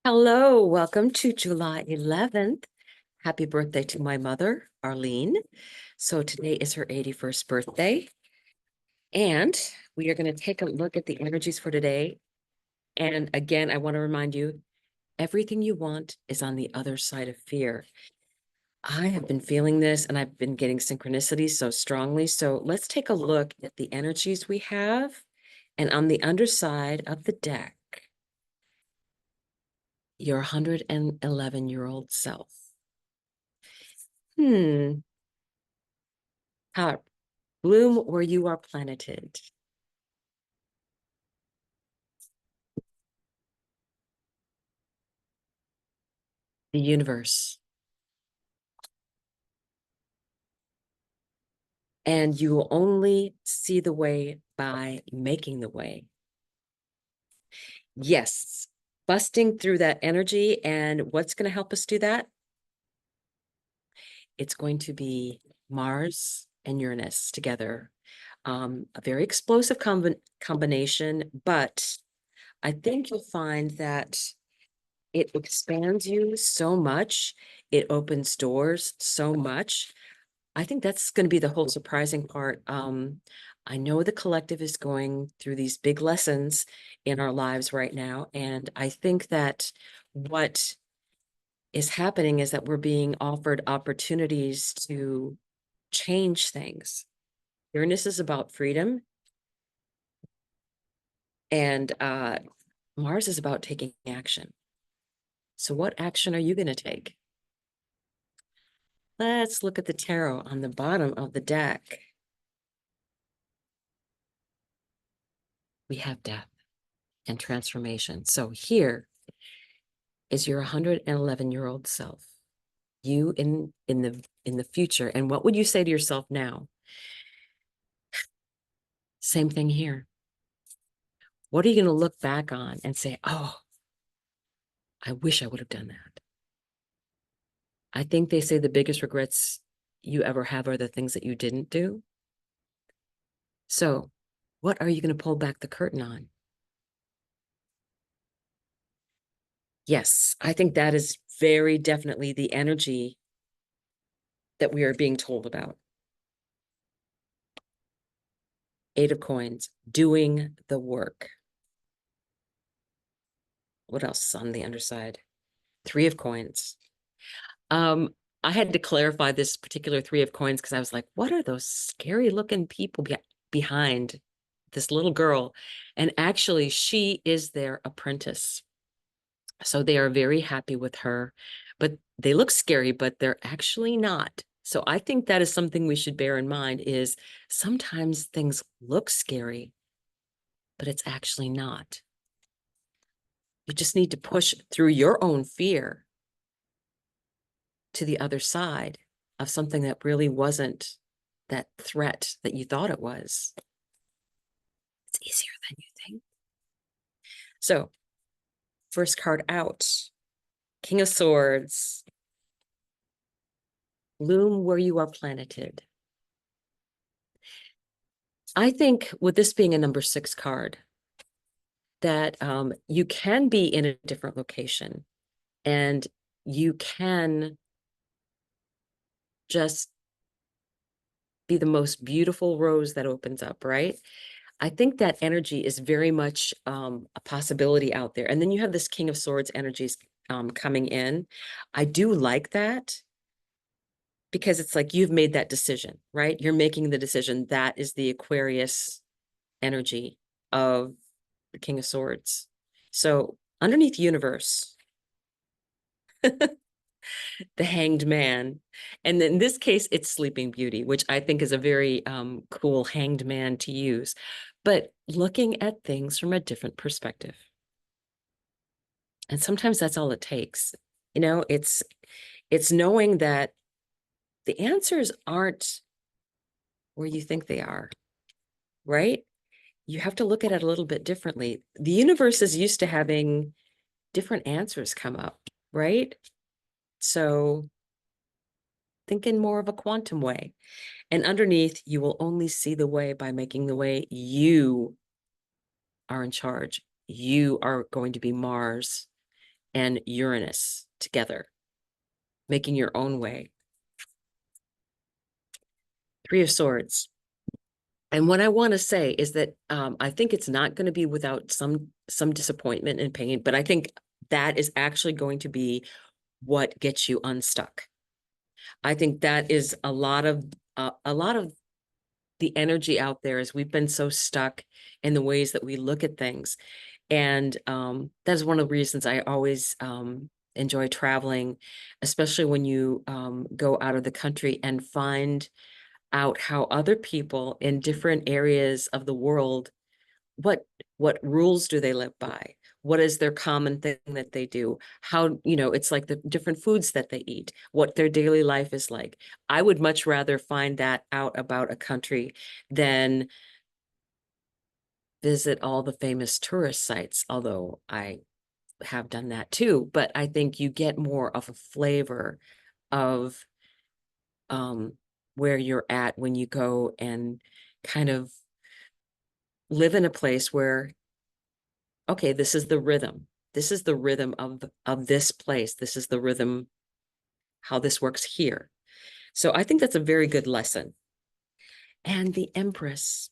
Hello, welcome to July 11th. Happy birthday to my mother, Arlene. So today is her 81st birthday. And we are going to take a look at the energies for today. And again, I want to remind you, everything you want is on the other side of fear. I have been feeling this and I've been getting synchronicity so strongly. So let's take a look at the energies we have. And on the underside of the deck, your 111-year-old self. How bloom where you are planeted. The universe. And you will only see the way by making the way. Yes, busting through that energy. And what's going to help us do that? It's going to be Mars and Uranus together. A very explosive combination, but I think you'll find that it expands you so much. It opens doors so much. I think that's going to be the whole surprising part. I know the collective is going through these big lessons in our lives right now. And I think that what is happening is that we're being offered opportunities to change things. Uranus is about freedom, and Mars is about taking action. So what action are you going to take? Let's look at the tarot on the bottom of the deck. We have death and transformation. So here is your 111-year-old self, you in the future. And what would you say to yourself now? Same thing here. What are you going to look back on and say, oh, I wish I would have done that? I think they say the biggest regrets you ever have are the things that you didn't do. So what are you going to pull back the curtain on? Yes, I think that is very definitely the energy that we are being told about. Eight of Coins, doing the work. What else is on the underside? Three of Coins. Um, I had to clarify this particular Three of Coins because I was like, what are those scary looking people behind this little girl? And actually, she is their apprentice. So they are very happy with her, but they look scary, but they're actually not. So I think that is something we should bear in mind is sometimes things look scary, but it's actually not. You just need to push through your own fear to the other side of something that really wasn't that threat that you thought it was. It's easier than you think. So, first card out, King of Swords. Bloom where you are planeted. I think with this being a number 6 card, that you can be in a different location and you can just be the most beautiful rose that opens up, right? I think that energy is very much a possibility out there. And then you have this King of Swords energies coming in. I do like that because it's like you've made that decision, right? You're making the decision. That is the Aquarius energy of the King of Swords. So underneath universe, the Hanged Man. And in this case, it's Sleeping Beauty, which I think is a very cool hanged man to use. But looking at things from a different perspective. And sometimes that's all it takes. You know, it's knowing that the answers aren't where you think they are, right? You have to look at it a little bit differently. The universe is used to having different answers come up, right? So think in more of a quantum way. And underneath, you will only see the way by making the way. You are in charge. You are going to be Mars and Uranus together, making your own way. Three of Swords. And what I want to say is that I think it's not going to be without some disappointment and pain, but I think that is actually going to be what gets you unstuck. I think that is a lot of the energy out there is we've been so stuck in the ways that we look at things. And that's one of the reasons I always enjoy traveling, especially when you go out of the country and find out how other people in different areas of the world, what rules do they live by? What is their common thing that they do? How, it's like the different foods that they eat, what their daily life is like. I would much rather find that out about a country than visit all the famous tourist sites, although I have done that too. But I think you get more of a flavor of where you're at when you go and kind of live in a place where, okay, this is the rhythm. This is the rhythm of this place. This is the rhythm, how this works here. So I think that's a very good lesson. And the Empress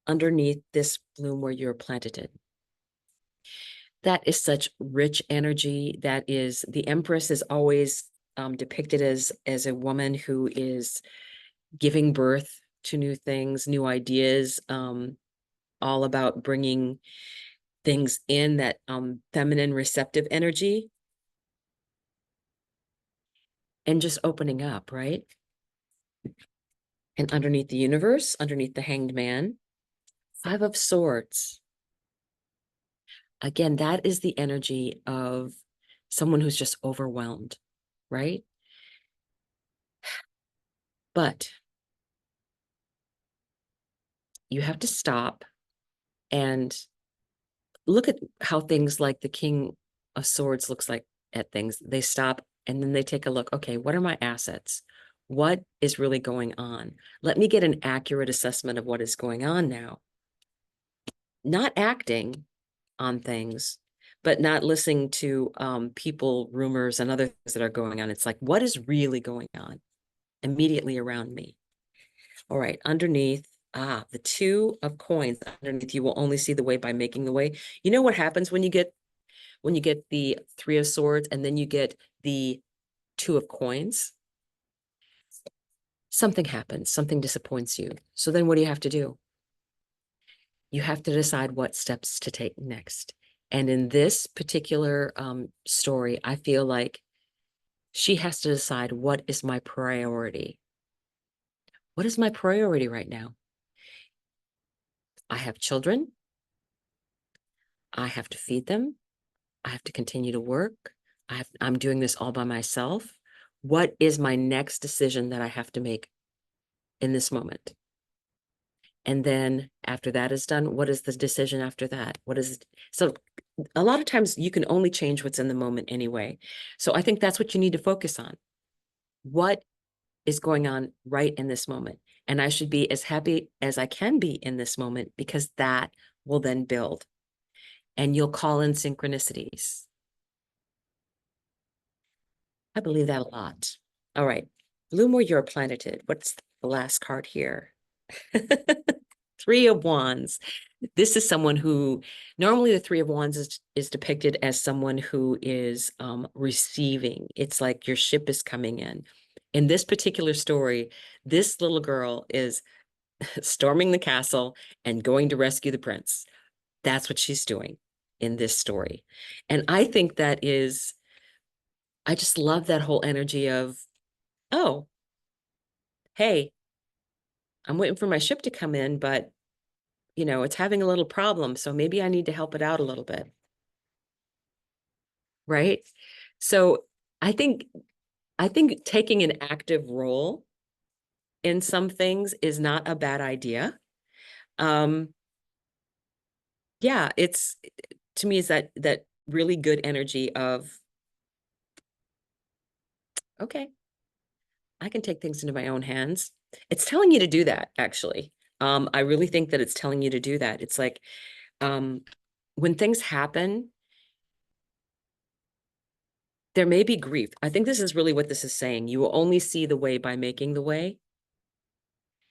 underneath this bloom where you're planted. That is such rich energy. That is, the Empress is always depicted as a woman who is giving birth to new things, new ideas, all about bringing things in that feminine receptive energy and just opening up, right? And underneath the Universe, underneath the Hanged Man, Five of Swords. Again, that is the energy of someone who's just overwhelmed, right? But you have to stop and look at how things like the King of Swords looks like at things. They stop and then they take a look. Okay, what are my assets? What is really going on? Let me get an accurate assessment of what is going on now. Not acting on things, but not listening to people, rumors, and other things that are going on. It's like, what is really going on immediately around me? All right, underneath, the Two of Coins underneath, you will only see the way by making the way. You know what happens when you get the Three of Swords and then you get the Two of Coins? Something happens, something disappoints you. So then what do you have to do? You have to decide what steps to take next. And in this particular story, I feel like she has to decide, what is my priority? What is my priority right now? I have children. I have to feed them. I have to continue to work. I'm doing this all by myself. What is my next decision that I have to make in this moment? And then after that is done, what is the decision after that? So a lot of times you can only change what's in the moment anyway. So I think that's what you need to focus on. What is going on right in this moment? And I should be as happy as I can be in this moment, because that will then build and you'll call in synchronicities. I believe that a lot. All right. Bloom where you're planeted. What's the last card here? Three of Wands. This is someone who, normally the Three of Wands is depicted as someone who is receiving. It's like your ship is coming in. In this particular story, this little girl is storming the castle and going to rescue the prince. That's what she's doing in this story. And I think I just love that whole energy of, oh, hey, I'm waiting for my ship to come in, but it's having a little problem. So maybe I need to help it out a little bit. Right. So I think taking an active role in some things is not a bad idea. Yeah, it's, to me, is that really good energy of, okay, I can take things into my own hands. It's telling you to do that, actually. I really think that it's telling you to do that. It's like, when things happen, There may be grief. I think this is really what this is saying. You will only see the way by making the way.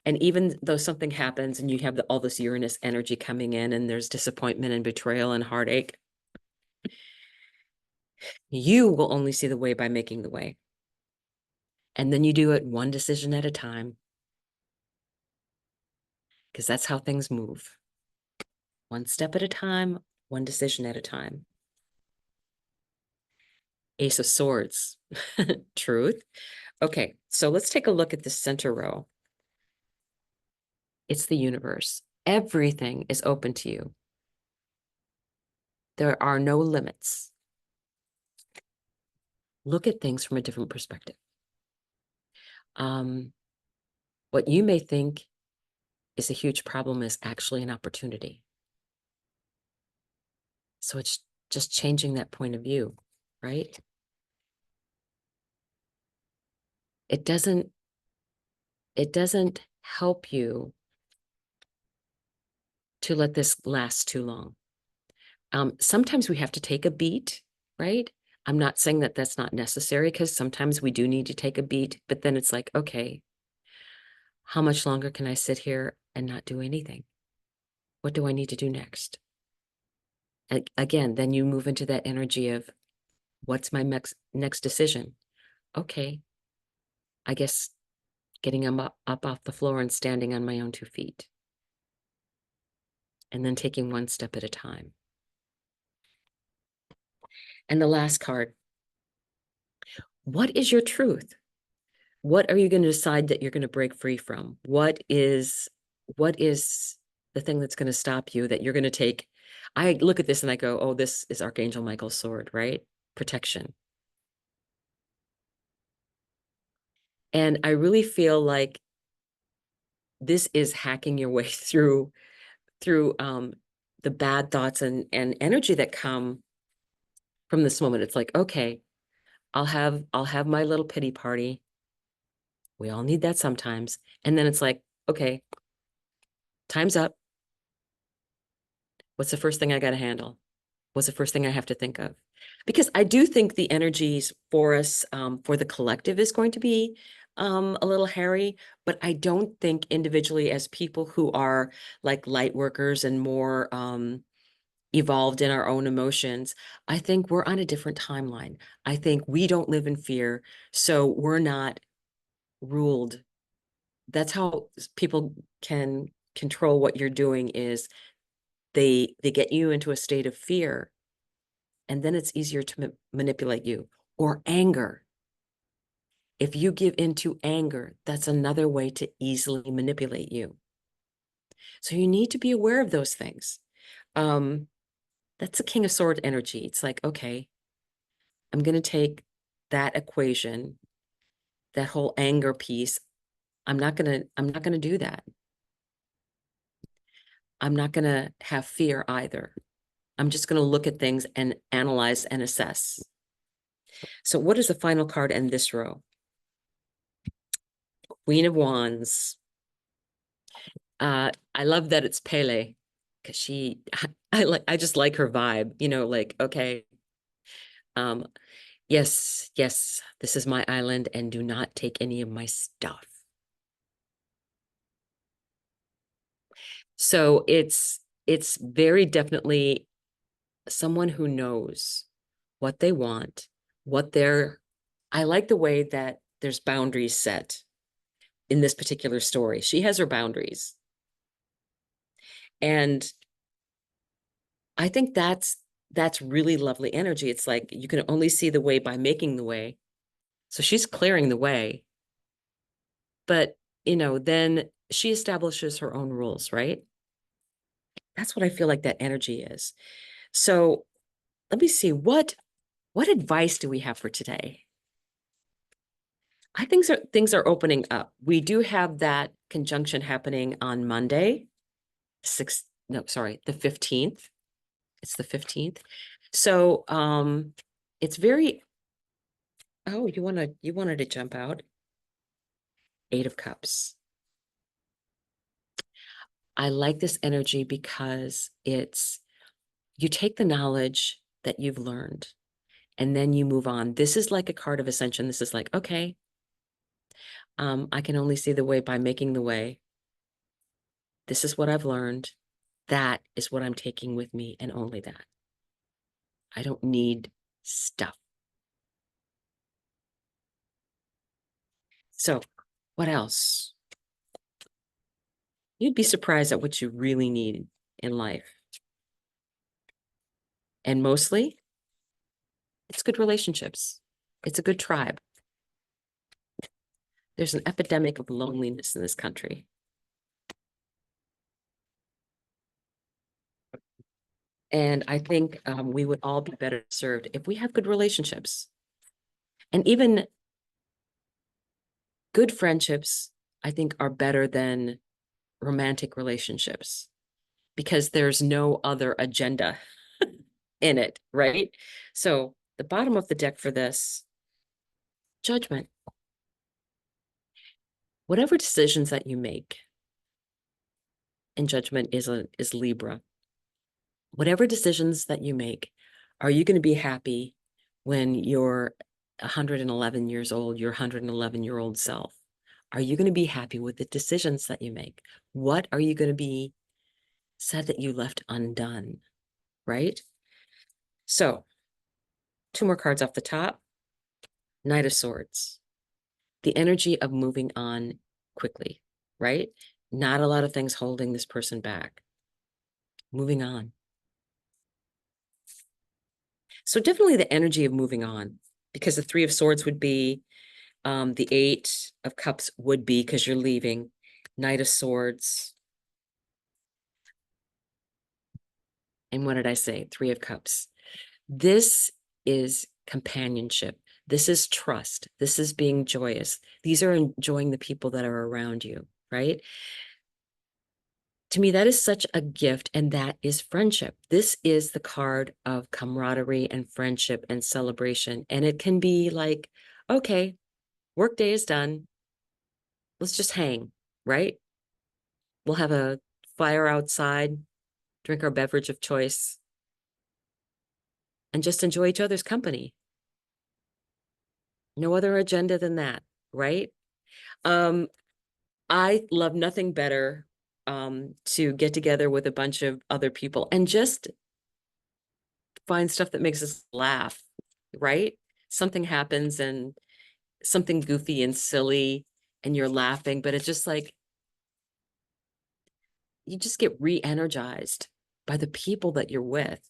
And even though something happens and you have all this Uranus energy coming in and there's disappointment and betrayal and heartache, you will only see the way by making the way. And then you do it one decision at a time, because that's how things move. One step at a time, one decision at a time. Ace of Swords. Truth. Okay, so let's take a look at the center row. It's the universe. Everything is open to you. There are no limits. Look at things from a different perspective. What you may think is a huge problem is actually an opportunity. So it's just changing that point of view, right? It doesn't help you to let this last too long. Sometimes we have to take a beat, right? I'm not saying that that's not necessary, because sometimes we do need to take a beat, but then it's like, okay, how much longer can I sit here and not do anything? What do I need to do next? And again, then you move into that energy of, what's my next decision? Okay, I guess getting up off the floor and standing on my own 2 feet. And then taking one step at a time. And the last card, what is your truth? What are you going to decide that you're going to break free from? What is the thing that's going to stop you, that you're going to take? I look at this and I go, oh, this is Archangel Michael's sword, right? Protection. And I really feel like this is hacking your way through the bad thoughts and energy that come from this moment. It's like, okay, I'll have my little pity party. We all need that sometimes. And then it's like, okay, time's up. What's the first thing I got to handle? What's the first thing I have to think of? Because I do think the energies for us, for the collective, is going to be a little hairy, but I don't think individually, as people who are like light workers and more evolved in our own emotions, I think we're on a different timeline. I think we don't live in fear, so we're not ruled. That's how people can control what you're doing, is they get you into a state of fear, and then it's easier to manipulate you. Or anger. If you give into anger, that's another way to easily manipulate you. So you need to be aware of those things. That's a King of Swords energy. It's like, okay, I'm going to take that equation, that whole anger piece. I'm not going to do that. I'm not going to have fear either. I'm just going to look at things and analyze and assess. So what is the final card in this row? Queen of Wands. I love that it's Pele, because I just like her vibe, like, okay, yes, this is my island, and do not take any of my stuff. So it's very definitely someone who knows what they want, I like the way that there's boundaries set in this particular story. She has her boundaries. And I think that's really lovely energy. It's like, you can only see the way by making the way. So she's clearing the way. But, then she establishes her own rules, right? That's what I feel like that energy is. So let me see, what advice do we have for today? I think things are opening up. We do have that conjunction happening on Monday, the 15th. It's the 15th. So it's very, oh, you wanted to jump out. 8 of Cups. I like this energy because you take the knowledge that you've learned and then you move on. This is like a card of ascension. This is like, okay, I can only see the way by making the way. This is what I've learned. That is what I'm taking with me, and only that. I don't need stuff. So, what else? You'd be surprised at what you really need in life. And mostly, it's good relationships. It's a good tribe. There's an epidemic of loneliness in this country. And I think we would all be better served if we have good relationships. And even good friendships, I think, are better than romantic relationships because there's no other agenda in it, right? So the bottom of the deck for this, judgment. Whatever decisions that you make, and judgment is Libra. Whatever decisions that you make, are you going to be happy when you're 111 years old, your 111-year-old self? Are you going to be happy with the decisions that you make? What are you going to be sad that you left undone, right? So, two more cards off the top. Knight of Swords. The energy of moving on quickly, right? Not a lot of things holding this person back. Moving on. So definitely the energy of moving on, because the Three of Swords would be, the Eight of Cups would be because you're leaving, Knight of Swords. And what did I say? Three of Cups. This is companionship. This is trust. This is being joyous. These are enjoying the people that are around you, right? To me, that is such a gift, and that is friendship. This is the card of camaraderie and friendship and celebration. And it can be like, okay, work day is done. Let's just hang, right? We'll have a fire outside, drink our beverage of choice, and just enjoy each other's company. No other agenda than that, right? Um, I love nothing better to get together with a bunch of other people and just find stuff that makes us laugh, right? Something happens and something goofy and silly, and you're laughing, but it's just like you just get re-energized by the people that you're with.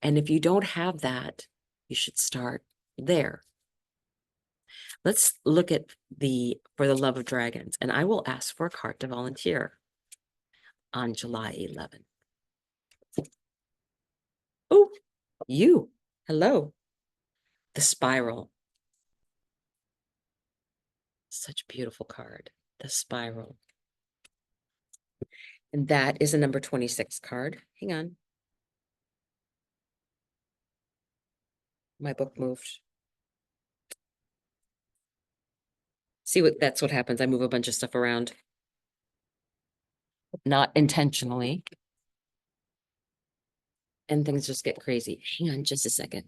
And if you don't have that, you should start there. Let's look at for the love of dragons, and I will ask for a card to volunteer on July 11th. Oh, you. Hello. The Spiral. Such a beautiful card. The Spiral. And that is a number 26 card. Hang on. My book moved. See that's what happens. I move a bunch of stuff around. Not intentionally. And things just get crazy. Hang on just a second.